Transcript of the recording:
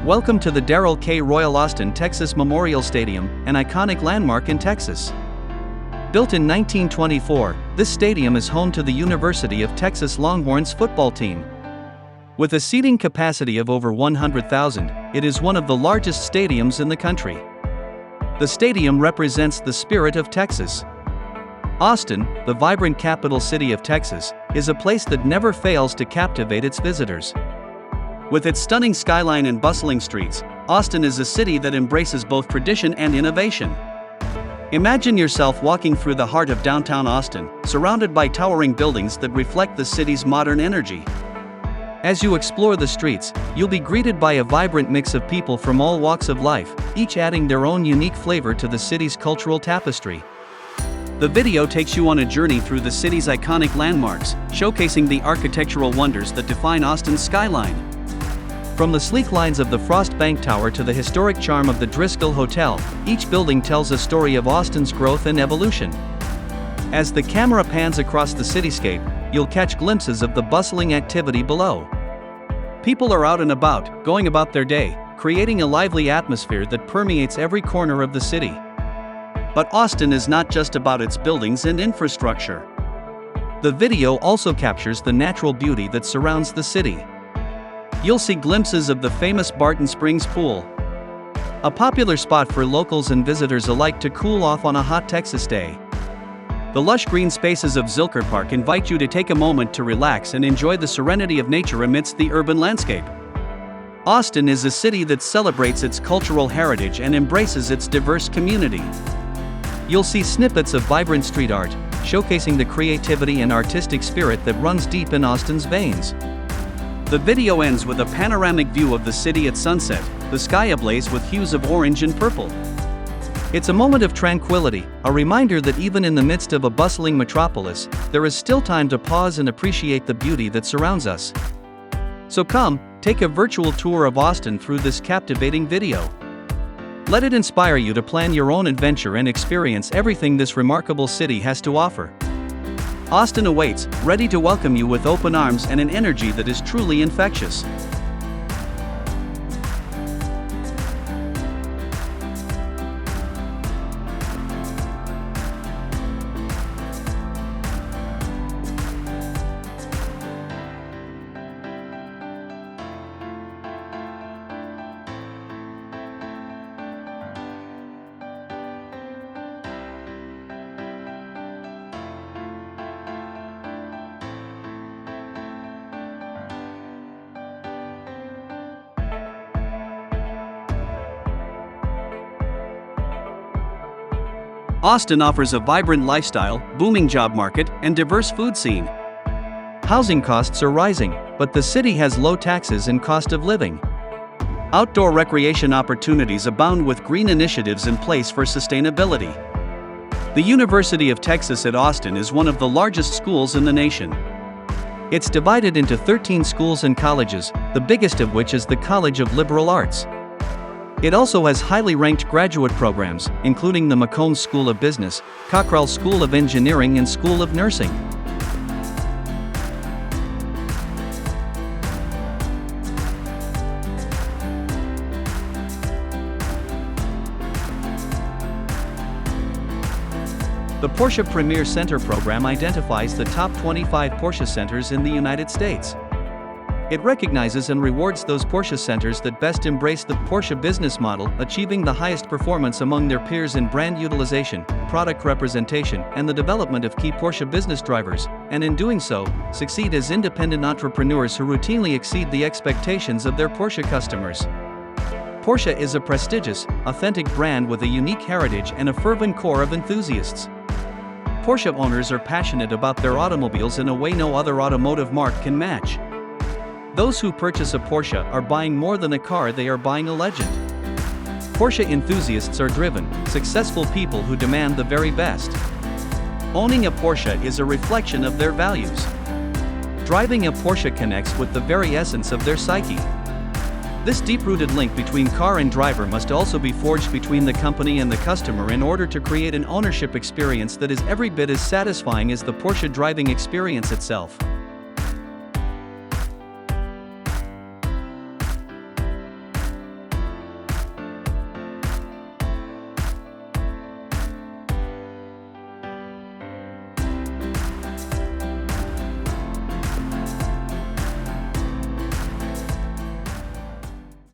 Welcome to the Darrell K. Royal Austin, Texas Memorial Stadium, an iconic landmark in Texas. Built in 1924, this stadium is home to the University of Texas Longhorns football team. With a seating capacity of over 100,000, it is one of the largest stadiums in the country. The stadium represents the spirit of Texas. Austin, the vibrant capital city of Texas, is a place that never fails to captivate its visitors. With its stunning skyline and bustling streets, Austin is a city that embraces both tradition and innovation. Imagine yourself walking through the heart of downtown Austin, surrounded by towering buildings that reflect the city's modern energy. As you explore the streets, you'll be greeted by a vibrant mix of people from all walks of life, each adding their own unique flavor to the city's cultural tapestry. The video takes you on a journey through the city's iconic landmarks, showcasing the architectural wonders that define Austin's skyline. From the sleek lines of the Frost Bank Tower to the historic charm of the Driscoll Hotel, each building tells a story of Austin's growth and evolution. As the camera pans across the cityscape, you'll catch glimpses of the bustling activity below. People are out and about, going about their day, creating a lively atmosphere that permeates every corner of the city. But Austin is not just about its buildings and infrastructure. The video also captures the natural beauty that surrounds the city. You'll see glimpses of the famous Barton Springs Pool, a popular spot for locals and visitors alike to cool off on a hot Texas day. The lush green spaces of Zilker Park invite you to take a moment to relax and enjoy the serenity of nature amidst the urban landscape. Austin is a city that celebrates its cultural heritage and embraces its diverse community. You'll see snippets of vibrant street art, showcasing the creativity and artistic spirit that runs deep in Austin's veins. The video ends with a panoramic view of the city at sunset, the sky ablaze with hues of orange and purple. It's a moment of tranquility, a reminder that even in the midst of a bustling metropolis, there is still time to pause and appreciate the beauty that surrounds us. So come, take a virtual tour of Austin through this captivating video. Let it inspire you to plan your own adventure and experience everything this remarkable city has to offer. Austin awaits, ready to welcome you with open arms and an energy that is truly infectious. Austin offers a vibrant lifestyle, booming job market, and diverse food scene. Housing costs are rising, but the city has low taxes and cost of living. Outdoor recreation opportunities abound with green initiatives in place for sustainability. The University of Texas at Austin is one of the largest schools in the nation. It's divided into 13 schools and colleges, the biggest of which is the College of Liberal Arts. It also has highly ranked graduate programs, including the McCombs School of Business, Cockrell School of Engineering and School of Nursing. The Porsche Premier Center program identifies the top 25 Porsche centers in the United States. It recognizes and rewards those Porsche centers that best embrace the Porsche business model, achieving the highest performance among their peers in brand utilization, product representation, and the development of key Porsche business drivers, and in doing so, succeed as independent entrepreneurs who routinely exceed the expectations of their Porsche customers. Porsche is a prestigious, authentic brand with a unique heritage and a fervent core of enthusiasts. Porsche owners are passionate about their automobiles in a way no other automotive marque can match. Those who purchase a Porsche are buying more than a car, they are buying a legend. Porsche enthusiasts are driven, successful people who demand the very best. Owning a Porsche is a reflection of their values. Driving a Porsche connects with the very essence of their psyche. This deep-rooted link between car and driver must also be forged between the company and the customer in order to create an ownership experience that is every bit as satisfying as the Porsche driving experience itself.